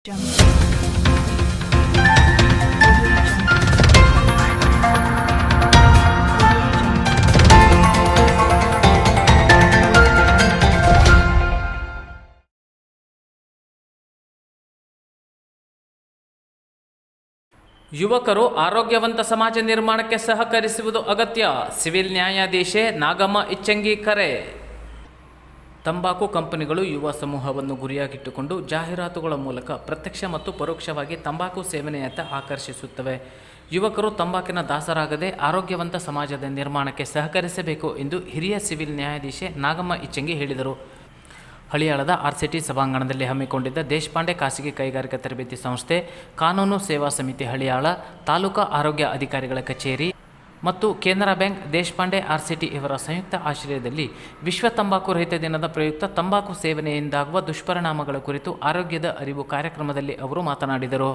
ಯುವಕರು ಆರೋಗ್ಯವಂತ ಸಮಾಜ ನಿರ್ಮಾಣಕ್ಕೆ ಸಹಕರಿಸುವುದು ಅಗತ್ಯ. ಸಿವಿಲ್ ನ್ಯಾಯಾಧೀಶೆ ನಾಗಮ್ಮ ಇಚ್ಚಂಗಿ ಕರೆ. ತಂಬಾಕು ಕಂಪನಿಗಳು ಯುವ ಸಮೂಹವನ್ನು ಗುರಿಯಾಗಿಟ್ಟುಕೊಂಡು ಜಾಹೀರಾತುಗಳ ಮೂಲಕ ಪ್ರತ್ಯಕ್ಷ ಮತ್ತು ಪರೋಕ್ಷವಾಗಿ ತಂಬಾಕು ಸೇವನೆಯತ್ತ ಆಕರ್ಷಿಸುತ್ತವೆ. ಯುವಕರು ತಂಬಾಕಿನ ದಾಸರಾಗದೆ ಆರೋಗ್ಯವಂತ ಸಮಾಜದ ನಿರ್ಮಾಣಕ್ಕೆ ಸಹಕರಿಸಬೇಕು ಎಂದು ಹಿರಿಯ ಸಿವಿಲ್ ನ್ಯಾಯಾಧೀಶೆ ನಾಗಮ್ಮ ಇಚ್ಚಂಗಿ ಹೇಳಿದರು. ಹಳಿಯಾಳದ ಆರ್ಸಿಟಿ ಸಭಾಂಗಣದಲ್ಲಿ ಹಮ್ಮಿಕೊಂಡಿದ್ದ ದೇಶಪಾಂಡೆ ಖಾಸಗಿ ಕೈಗಾರಿಕಾ ತರಬೇತಿ ಸಂಸ್ಥೆ, ಕಾನೂನು ಸೇವಾ ಸಮಿತಿ ಹಳಿಯಾಳ, ತಾಲೂಕಾ ಆರೋಗ್ಯ ಅಧಿಕಾರಿಗಳ ಕಚೇರಿ ಮತ್ತು ಕೆನರಾ ಬ್ಯಾಂಕ್ ದೇಶಪಾಂಡೆ ಆರ್ಸಿಟಿ ಇವರ ಸಂಯುಕ್ತ ಆಶ್ರಯದಲ್ಲಿ ವಿಶ್ವ ತಂಬಾಕು ರಹಿತ ದಿನದ ಪ್ರಯುಕ್ತ ತಂಬಾಕು ಸೇವನೆಯಿಂದಾಗುವ ದುಷ್ಪರಿಣಾಮಗಳ ಕುರಿತು ಆರೋಗ್ಯದ ಅರಿವು ಕಾರ್ಯಕ್ರಮದಲ್ಲಿ ಅವರು ಮಾತನಾಡಿದರು.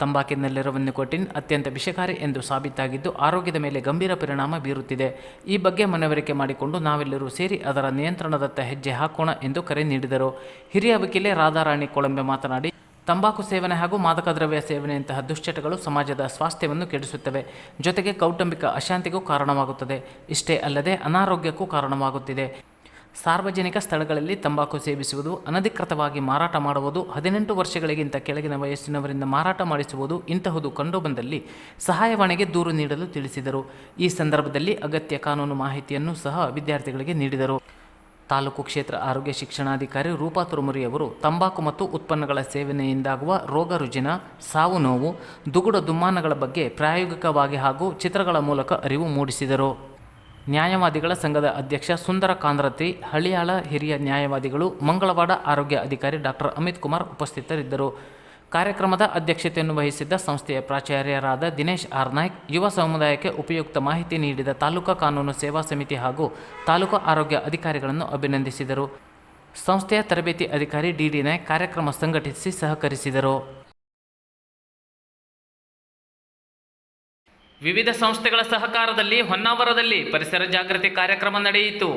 ತಂಬಾಕಿನಲ್ಲಿರುವ ನಿಕೋಟಿನ್ ಅತ್ಯಂತ ವಿಷಕಾರಿ ಎಂದು ಸಾಬೀತಾಗಿದ್ದು ಆರೋಗ್ಯದ ಮೇಲೆ ಗಂಭೀರ ಪರಿಣಾಮ ಬೀರುತ್ತಿದೆ. ಈ ಬಗ್ಗೆ ಮನವರಿಕೆ ಮಾಡಿಕೊಂಡು ನಾವೆಲ್ಲರೂ ಸೇರಿ ಅದರ ನಿಯಂತ್ರಣದತ್ತ ಹೆಜ್ಜೆ ಹಾಕೋಣ ಎಂದು ಕರೆ ನೀಡಿದರು. ಹಿರಿಯ ವಕೀಲೆ ರಾಧಾರಾಣಿ ಕೊಳಂಬೆ ಮಾತನಾಡಿ, ತಂಬಾಕು ಸೇವನೆ ಹಾಗೂ ಮಾದಕ ದ್ರವ್ಯ ಸೇವನೆಯಂತಹ ದುಶ್ಚಟಗಳು ಸಮಾಜದ ಸ್ವಾಸ್ಥ್ಯವನ್ನು ಕೆಡಿಸುತ್ತವೆ. ಜೊತೆಗೆ ಕೌಟುಂಬಿಕ ಅಶಾಂತಿಗೂ ಕಾರಣವಾಗುತ್ತದೆ. ಇಷ್ಟೇ ಅಲ್ಲದೆ ಅನಾರೋಗ್ಯಕ್ಕೂ ಕಾರಣವಾಗುತ್ತಿದೆ. ಸಾರ್ವಜನಿಕ ಸ್ಥಳಗಳಲ್ಲಿ ತಂಬಾಕು ಸೇವಿಸುವುದು, ಅನಧಿಕೃತವಾಗಿ ಮಾರಾಟ ಮಾಡುವುದು, 18 ವರ್ಷಗಳಿಗಿಂತ ಕೆಳಗಿನ ವಯಸ್ಸಿನವರಿಂದ ಮಾರಾಟ ಮಾಡಿಸುವುದು ಇಂತಹುದು ಕಂಡುಬಂದಲ್ಲಿ ಸಹಾಯವಾಣಿಗೆ ದೂರು ನೀಡಲು ತಿಳಿಸಿದರು. ಈ ಸಂದರ್ಭದಲ್ಲಿ ಅಗತ್ಯ ಕಾನೂನು ಮಾಹಿತಿಯನ್ನು ಸಹ ವಿದ್ಯಾರ್ಥಿಗಳಿಗೆ ನೀಡಿದರು. ತಾಲೂಕು ಕ್ಷೇತ್ರ ಆರೋಗ್ಯ ಶಿಕ್ಷಣಾಧಿಕಾರಿ ರೂಪಾ ತುರುಮುರಿ ಅವರು ತಂಬಾಕು ಮತ್ತು ಉತ್ಪನ್ನಗಳ ಸೇವನೆಯಿಂದಾಗುವ ರೋಗ ರುಜಿನ, ಸಾವು ನೋವು, ದುಗುಡ ದುಮ್ಮಾನಗಳ ಬಗ್ಗೆ ಪ್ರಾಯೋಗಿಕವಾಗಿ ಹಾಗೂ ಚಿತ್ರಗಳ ಮೂಲಕ ಅರಿವು ಮೂಡಿಸಿದರು. ನ್ಯಾಯವಾದಿಗಳ ಸಂಘದ ಅಧ್ಯಕ್ಷ ಸುಂದರ ಕಾಂದ್ರತಿ, ಹಳಿಯಾಳ ಹಿರಿಯ ನ್ಯಾಯವಾದಿಗಳು, ಮಂಗಳವಾಡ ಆರೋಗ್ಯ ಅಧಿಕಾರಿ ಡಾಕ್ಟರ್ ಅಮಿತ್ ಕುಮಾರ್ ಉಪಸ್ಥಿತರಿದ್ದರು. ಕಾರ್ಯಕ್ರಮದ ಅಧ್ಯಕ್ಷತೆಯನ್ನು ವಹಿಸಿದ್ದ ಸಂಸ್ಥೆಯ ಪ್ರಾಚಾರ್ಯರಾದ ದಿನೇಶ್ ಆರ್ ನಾಯ್ಕ್, ಯುವ ಸಮುದಾಯಕ್ಕೆ ಉಪಯುಕ್ತ ಮಾಹಿತಿ ನೀಡಿದ ತಾಲೂಕಾ ಕಾನೂನು ಸೇವಾ ಸಮಿತಿ ಹಾಗೂ ತಾಲೂಕಾ ಆರೋಗ್ಯ ಅಧಿಕಾರಿಗಳನ್ನು ಅಭಿನಂದಿಸಿದರು. ಸಂಸ್ಥೆಯ ತರಬೇತಿ ಅಧಿಕಾರಿ ಡಿ ನಾಯ್ಕ್ ಕಾರ್ಯಕ್ರಮ ಸಂಘಟಿಸಿ ಸಹಕರಿಸಿದರು. ವಿವಿಧ ಸಂಸ್ಥೆಗಳ ಸಹಕಾರದಲ್ಲಿ ಹೊನ್ನಾವರದಲ್ಲಿ ಪರಿಸರ ಜಾಗೃತಿ ಕಾರ್ಯಕ್ರಮ ನಡೆಯಿತು.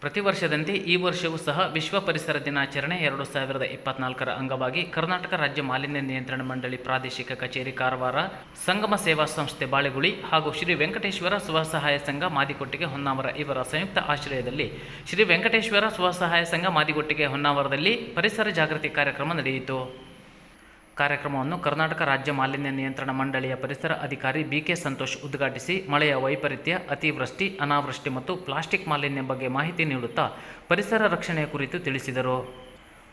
ಪ್ರತಿ ವರ್ಷದಂತೆ ಈ ವರ್ಷವೂ ಸಹ ವಿಶ್ವ ಪರಿಸರ ದಿನಾಚರಣೆ 2024ರ ಅಂಗವಾಗಿ ಕರ್ನಾಟಕ ರಾಜ್ಯ ಮಾಲಿನ್ಯ ನಿಯಂತ್ರಣ ಮಂಡಳಿ ಪ್ರಾದೇಶಿಕ ಕಚೇರಿ ಕಾರವಾರ, ಸಂಗಮ ಸೇವಾ ಸಂಸ್ಥೆ ಬಾಳೆಗುಳಿ ಹಾಗೂ ಶ್ರೀ ವೆಂಕಟೇಶ್ವರ ಸ್ವಸಹಾಯ ಸಂಘ ಮಾದಿಕೊಟ್ಟಿಗೆ ಹೊನ್ನಾವರ ಇವರ ಸಂಯುಕ್ತ ಆಶ್ರಯದಲ್ಲಿ ಶ್ರೀ ವೆಂಕಟೇಶ್ವರ ಸ್ವಸಹಾಯ ಸಂಘ ಮಾದಿಕೊಟ್ಟಿಗೆ ಹೊನ್ನಾವರದಲ್ಲಿ ಪರಿಸರ ಜಾಗೃತಿ ಕಾರ್ಯಕ್ರಮ ನಡೆಯಿತು. ಕಾರ್ಯಕ್ರಮವನ್ನು ಕರ್ನಾಟಕ ರಾಜ್ಯ ಮಾಲಿನ್ಯ ನಿಯಂತ್ರಣ ಮಂಡಳಿಯ ಪರಿಸರ ಅಧಿಕಾರಿ ಬಿಕೆ ಸಂತೋಷ್ ಉದ್ಘಾಟಿಸಿ ಮಳೆಯ ವೈಪರೀತ್ಯ, ಅತಿವೃಷ್ಟಿ, ಅನಾವೃಷ್ಟಿ ಮತ್ತು ಪ್ಲಾಸ್ಟಿಕ್ ಮಾಲಿನ್ಯ ಬಗ್ಗೆ ಮಾಹಿತಿ ನೀಡುತ್ತಾ ಪರಿಸರ ರಕ್ಷಣೆಯ ಕುರಿತು ತಿಳಿಸಿದರು.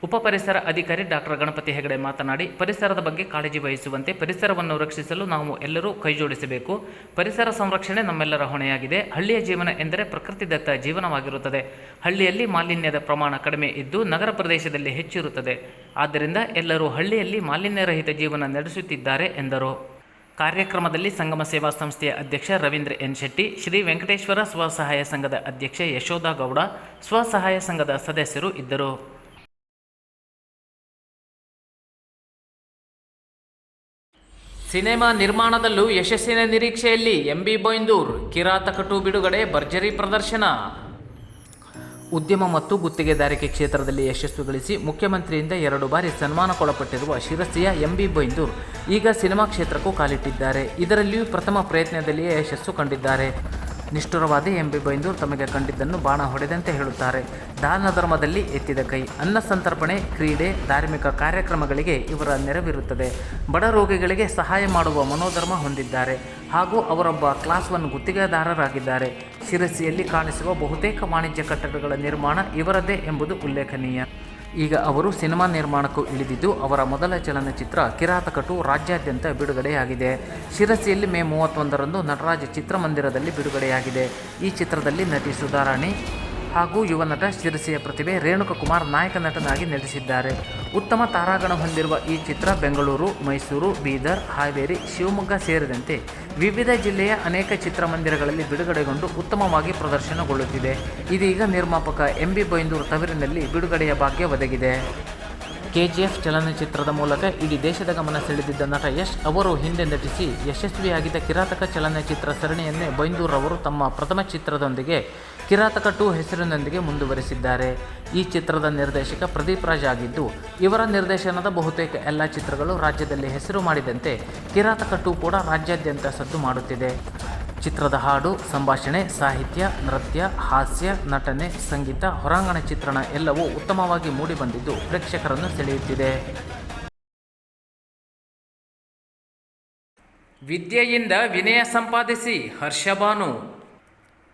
ಉಪ ಪರಿಸರ ಅಧಿಕಾರಿ ಡಾಕ್ಟರ್ ಗಣಪತಿ ಹೆಗಡೆ ಮಾತನಾಡಿ, ಪರಿಸರದ ಬಗ್ಗೆ ಕಾಳಜಿ ವಹಿಸುವಂತೆ ಪರಿಸರವನ್ನು ರಕ್ಷಿಸಲು ನಾವು ಎಲ್ಲರೂ ಕೈಜೋಡಿಸಬೇಕು. ಪರಿಸರ ಸಂರಕ್ಷಣೆ ನಮ್ಮೆಲ್ಲರ ಹೊಣೆಯಾಗಿದೆ. ಹಳ್ಳಿಯ ಜೀವನ ಎಂದರೆ ಪ್ರಕೃತಿದತ್ತ ಜೀವನವಾಗಿರುತ್ತದೆ. ಹಳ್ಳಿಯಲ್ಲಿ ಮಾಲಿನ್ಯದ ಪ್ರಮಾಣ ಕಡಿಮೆ ಇದ್ದು ನಗರ ಪ್ರದೇಶದಲ್ಲಿ ಹೆಚ್ಚಿರುತ್ತದೆ. ಆದ್ದರಿಂದ ಎಲ್ಲರೂ ಹಳ್ಳಿಯಲ್ಲಿ ಮಾಲಿನ್ಯರಹಿತ ಜೀವನ ನಡೆಸುತ್ತಿದ್ದಾರೆ ಎಂದರು. ಕಾರ್ಯಕ್ರಮದಲ್ಲಿ ಸಂಗಮ ಸೇವಾ ಸಂಸ್ಥೆಯ ಅಧ್ಯಕ್ಷ ರವೀಂದ್ರ ಎನ್ ಶೆಟ್ಟಿ, ಶ್ರೀ ವೆಂಕಟೇಶ್ವರ ಸ್ವಸಹಾಯ ಸಂಘದ ಅಧ್ಯಕ್ಷೆ ಯಶೋಧ ಗೌಡ, ಸ್ವಸಹಾಯ ಸಂಘದ ಸದಸ್ಯರು ಇದ್ದರು. ಸಿನೆಮಾ ನಿರ್ಮಾಣದಲ್ಲೂ ಯಶಸ್ಸಿನ ನಿರೀಕ್ಷೆಯಲ್ಲಿ ಎಂಬಿ ಬೈಂದೂರ್, ಕಿರಾತಕಟು ಬಿಡುಗಡೆ, ಭರ್ಜರಿ ಪ್ರದರ್ಶನ. ಉದ್ಯಮ ಮತ್ತು ಗುತ್ತಿಗೆದಾರಿಕೆ ಕ್ಷೇತ್ರದಲ್ಲಿ ಯಶಸ್ಸು ಗಳಿಸಿ ಮುಖ್ಯಮಂತ್ರಿಯಿಂದ 2 ಬಾರಿ ಸನ್ಮಾನಕ್ಕೊಳಪಟ್ಟಿರುವ ಶಿರಸಿಯ ಎಂಬಿ ಬೈಂದೂರ್ ಈಗ ಸಿನಿಮಾ ಕ್ಷೇತ್ರಕ್ಕೂ ಕಾಲಿಟ್ಟಿದ್ದಾರೆ. ಇದರಲ್ಲಿಯೂ ಪ್ರಥಮ ಪ್ರಯತ್ನದಲ್ಲಿಯೇ ಯಶಸ್ಸು ಕಂಡಿದ್ದಾರೆ. ನಿಷ್ಠುರವಾದ ಎಂಬಿ ಬೈಂದೂರ್ ತಮಗೆ ಕಂಡಿದ್ದನ್ನು ಬಾಣ ಹೊಡೆದಂತೆ ಹೇಳುತ್ತಾರೆ. ದಾನ ಧರ್ಮದಲ್ಲಿ ಎತ್ತಿದ ಕೈ, ಅನ್ನ ಸಂತರ್ಪಣೆ, ಕ್ರೀಡೆ, ಧಾರ್ಮಿಕ ಕಾರ್ಯಕ್ರಮಗಳಿಗೆ ಇವರ ನೆರವಿರುತ್ತದೆ. ಬಡ ರೋಗಿಗಳಿಗೆ ಸಹಾಯ ಮಾಡುವ ಮನೋಧರ್ಮ ಹೊಂದಿದ್ದಾರೆ ಹಾಗೂ ಅವರೊಬ್ಬ ಕ್ಲಾಸ್ 1 ಗುತ್ತಿಗೆದಾರರಾಗಿದ್ದಾರೆ. ಶಿರಸಿಯಲ್ಲಿ ಕಾಣಿಸುವ ಬಹುತೇಕ ವಾಣಿಜ್ಯ ಕಟ್ಟಡಗಳ ನಿರ್ಮಾಣ ಇವರದೇ ಎಂಬುದು ಉಲ್ಲೇಖನೀಯ. ಈಗ ಅವರು ಸಿನಿಮಾ ನಿರ್ಮಾಣಕ್ಕೂ ಇಳಿದಿದ್ದು ಅವರ ಮೊದಲ ಚಲನಚಿತ್ರ ಕಿರಾತಕಟು ರಾಜ್ಯಾದ್ಯಂತ ಬಿಡುಗಡೆಯಾಗಿದೆ. ಶಿರಸಿಯಲ್ಲಿ ಮೇ 31ರಂದು ನಟರಾಜ್ ಚಿತ್ರಮಂದಿರದಲ್ಲಿ ಬಿಡುಗಡೆಯಾಗಿದೆ. ಈ ಚಿತ್ರದಲ್ಲಿ ನಟಿ ಸುಧಾರಾಣಿ ಹಾಗೂ ಯುವ ನಟ ಶಿರಸಿಯ ಪ್ರತಿಭೆ ರೇಣುಕಕುಮಾರ್ ನಾಯಕ ನಟನಾಗಿ ನಟಿಸಿದ್ದಾರೆ. ಉತ್ತಮ ತಾರಾಗಣ ಹೊಂದಿರುವ ಈ ಚಿತ್ರ ಬೆಂಗಳೂರು, ಮೈಸೂರು, ಬೀದರ್, ಹಾವೇರಿ, ಶಿವಮೊಗ್ಗ ಸೇರಿದಂತೆ ವಿವಿಧ ಜಿಲ್ಲೆಯ ಅನೇಕ ಚಿತ್ರಮಂದಿರಗಳಲ್ಲಿ ಬಿಡುಗಡೆಗೊಂಡು ಉತ್ತಮವಾಗಿ ಪ್ರದರ್ಶನಗೊಳ್ಳುತ್ತಿದೆ. ಇದೀಗ ನಿರ್ಮಾಪಕ ಎಂಬಿ ಬೈಂದೂರ್ ತವರಿನಲ್ಲಿ ಬಿಡುಗಡೆಯ ಭಾಗ್ಯ ಒದಗಿದೆ. KGF ಚಲನಚಿತ್ರದ ಮೂಲಕ ಇಡೀ ದೇಶದ ಗಮನ ಸೆಳೆದಿದ್ದ ನಟ ಯಶ್ ಅವರು ಹಿಂದೆ ನಟಿಸಿ ಯಶಸ್ವಿಯಾಗಿದ್ದ ಕಿರಾತಕ ಚಲನಚಿತ್ರ ಸರಣಿಯನ್ನೇ ಬೈಂದೂರ್ ಅವರು ತಮ್ಮ ಪ್ರಥಮ ಚಿತ್ರದೊಂದಿಗೆ ಕಿರಾತಕ 2 ಹೆಸರಿನೊಂದಿಗೆ ಮುಂದುವರೆಸಿದ್ದಾರೆ. ಈ ಚಿತ್ರದ ನಿರ್ದೇಶಕ ಪ್ರದೀಪ್ ರಾಜ್ ಆಗಿದ್ದು, ಇವರ ನಿರ್ದೇಶನದ ಬಹುತೇಕ ಎಲ್ಲ ಚಿತ್ರಗಳು ರಾಜ್ಯದಲ್ಲಿ ಹೆಸರು ಮಾಡಿದಂತೆ ಕಿರಾತಕ 2 ಕೂಡ ರಾಜ್ಯಾದ್ಯಂತ ಸದ್ದು ಮಾಡುತ್ತಿದೆ. ಚಿತ್ರದ ಹಾಡು, ಸಂಭಾಷಣೆ, ಸಾಹಿತ್ಯ, ನೃತ್ಯ, ಹಾಸ್ಯ, ನಟನೆ, ಸಂಗೀತ, ಹೊರಾಂಗಣ ಚಿತ್ರಣ ಎಲ್ಲವೂ ಉತ್ತಮವಾಗಿ ಮೂಡಿಬಂದಿದ್ದು ಪ್ರೇಕ್ಷಕರನ್ನು ಸೆಳೆಯುತ್ತಿದೆ. ವಿದ್ಯೆಯಿಂದ ವಿನಯ ಸಂಪಾದಿಸಿ ಹರ್ಷಭಾನು.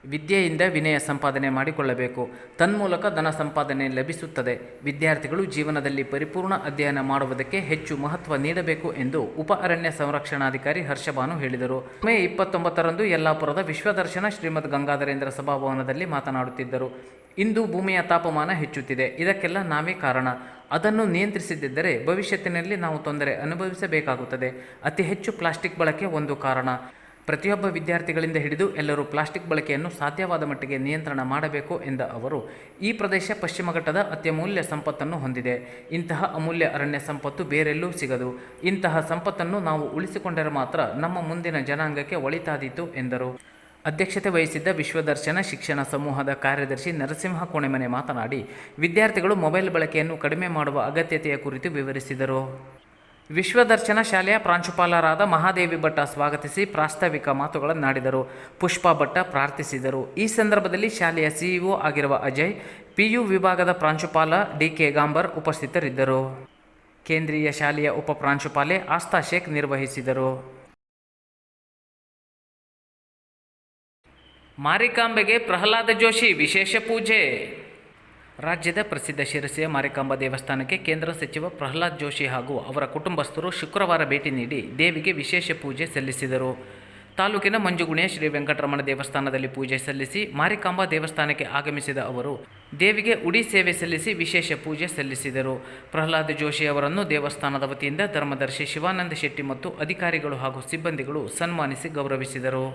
ವಿದ್ಯೆಯಿಂದ ವಿನಯ ಸಂಪಾದನೆ ಮಾಡಿಕೊಳ್ಳಬೇಕು. ತನ್ಮೂಲಕ ಧನ ಸಂಪಾದನೆ ಲಭಿಸುತ್ತದೆ. ವಿದ್ಯಾರ್ಥಿಗಳು ಜೀವನದಲ್ಲಿ ಪರಿಪೂರ್ಣ ಅಧ್ಯಯನ ಮಾಡುವುದಕ್ಕೆ ಹೆಚ್ಚು ಮಹತ್ವ ನೀಡಬೇಕು ಎಂದು ಉಪ ಅರಣ್ಯ ಸಂರಕ್ಷಣಾಧಿಕಾರಿ ಹರ್ಷಭಾನು ಹೇಳಿದರು. ಮೇ 29ರಂದು ಯಲ್ಲಾಪುರದ ವಿಶ್ವದರ್ಶನ ಶ್ರೀಮದ್ ಗಂಗಾಧರೇಂದ್ರ ಸಭಾಭವನದಲ್ಲಿ ಮಾತನಾಡುತ್ತಿದ್ದರು. ಇಂದು ಭೂಮಿಯ ತಾಪಮಾನ ಹೆಚ್ಚುತ್ತಿದೆ. ಇದಕ್ಕೆಲ್ಲ ನಾವೇ ಕಾರಣ. ಅದನ್ನು ನಿಯಂತ್ರಿಸದಿದ್ದರೆ ಭವಿಷ್ಯತ್ತಿನಲ್ಲಿ ನಾವು ತೊಂದರೆ ಅನುಭವಿಸಬೇಕಾಗುತ್ತದೆ. ಅತಿ ಹೆಚ್ಚು ಪ್ಲಾಸ್ಟಿಕ್ ಬಳಕೆ ಒಂದು ಕಾರಣ. ಪ್ರತಿಯೊಬ್ಬ ವಿದ್ಯಾರ್ಥಿಗಳಿಂದ ಹಿಡಿದು ಎಲ್ಲರೂ ಪ್ಲಾಸ್ಟಿಕ್ ಬಳಕೆಯನ್ನು ಸಾಧ್ಯವಾದ ಮಟ್ಟಿಗೆ ನಿಯಂತ್ರಣ ಮಾಡಬೇಕು ಎಂದ ಅವರು, ಈ ಪ್ರದೇಶ ಪಶ್ಚಿಮ ಘಟ್ಟದ ಅತ್ಯಮೂಲ್ಯ ಸಂಪತ್ತನ್ನು ಹೊಂದಿದೆ. ಇಂತಹ ಅಮೂಲ್ಯ ಅರಣ್ಯ ಸಂಪತ್ತು ಬೇರೆಲ್ಲೂ ಸಿಗದು. ಇಂತಹ ಸಂಪತ್ತನ್ನು ನಾವು ಉಳಿಸಿಕೊಂಡರೆ ಮಾತ್ರ ನಮ್ಮ ಮುಂದಿನ ಜನಾಂಗಕ್ಕೆ ಒಳಿತಾದೀತು ಎಂದರು. ಅಧ್ಯಕ್ಷತೆ ವಹಿಸಿದ್ದ ವಿಶ್ವದರ್ಶನ ಶಿಕ್ಷಣ ಸಮೂಹದ ಕಾರ್ಯದರ್ಶಿ ನರಸಿಂಹ ಕೋಣೆಮನೆ ಮಾತನಾಡಿ, ವಿದ್ಯಾರ್ಥಿಗಳು ಮೊಬೈಲ್ ಬಳಕೆಯನ್ನು ಕಡಿಮೆ ಮಾಡುವ ಅಗತ್ಯತೆಯ ಕುರಿತು ವಿವರಿಸಿದರು. ವಿಶ್ವದರ್ಶನ ಶಾಲೆಯ ಪ್ರಾಂಶುಪಾಲರಾದ ಮಹಾದೇವಿ ಭಟ್ಟ ಸ್ವಾಗತಿಸಿ ಪ್ರಾಸ್ತಾವಿಕ ಮಾತುಗಳನ್ನಾಡಿದರು. ಪುಷ್ಪಾ ಭಟ್ಟ ಪ್ರಾರ್ಥಿಸಿದರು. ಈ ಸಂದರ್ಭದಲ್ಲಿ ಶಾಲೆಯ ಸಿಇಒ ಆಗಿರುವ ಅಜಯ್, PU ವಿಭಾಗದ ಪ್ರಾಂಶುಪಾಲ DK ಗಾಂಬರ್ ಉಪಸ್ಥಿತರಿದ್ದರು. ಕೇಂದ್ರೀಯ ಶಾಲೆಯ ಉಪ ಪ್ರಾಂಶುಪಾಲೆ ಆಸ್ಥಾ ಶೇಖ್ ನಿರ್ವಹಿಸಿದರು. ಮಾರಿಕಾಂಬೆಗೆ ಪ್ರಹ್ಲಾದ ಜೋಶಿ ವಿಶೇಷ ಪೂಜೆ. ರಾಜ್ಯದ ಪ್ರಸಿದ್ಧ ಶಿರಸಿಯ ಮಾರಿಕಾಂಬಾ ದೇವಸ್ಥಾನಕ್ಕೆ ಕೇಂದ್ರ ಸಚಿವ ಪ್ರಹ್ಲಾದ್ ಜೋಶಿ ಹಾಗೂ ಅವರ ಕುಟುಂಬಸ್ಥರು ಶುಕ್ರವಾರ ಭೇಟಿ ನೀಡಿ ದೇವಿಗೆ ವಿಶೇಷ ಪೂಜೆ ಸಲ್ಲಿಸಿದರು. ತಾಲೂಕಿನ ಮಂಜುಗುಣಿಯ ಶ್ರೀ ವೆಂಕಟರಮಣ ದೇವಸ್ಥಾನದಲ್ಲಿ ಪೂಜೆ ಸಲ್ಲಿಸಿ ಮಾರಿಕಾಂಬಾ ದೇವಸ್ಥಾನಕ್ಕೆ ಆಗಮಿಸಿದ ಅವರು ದೇವಿಗೆ ಉಡಿ ಸೇವೆ ಸಲ್ಲಿಸಿ ವಿಶೇಷ ಪೂಜೆ ಸಲ್ಲಿಸಿದರು. ಪ್ರಹ್ಲಾದ್ ಜೋಶಿ ಅವರನ್ನು ದೇವಸ್ಥಾನದ ವತಿಯಿಂದ ಧರ್ಮದರ್ಶಿ ಶಿವಾನಂದ ಶೆಟ್ಟಿ ಮತ್ತು ಅಧಿಕಾರಿಗಳು ಹಾಗೂ ಸಿಬ್ಬಂದಿಗಳು ಸನ್ಮಾನಿಸಿ ಗೌರವಿಸಿದರು.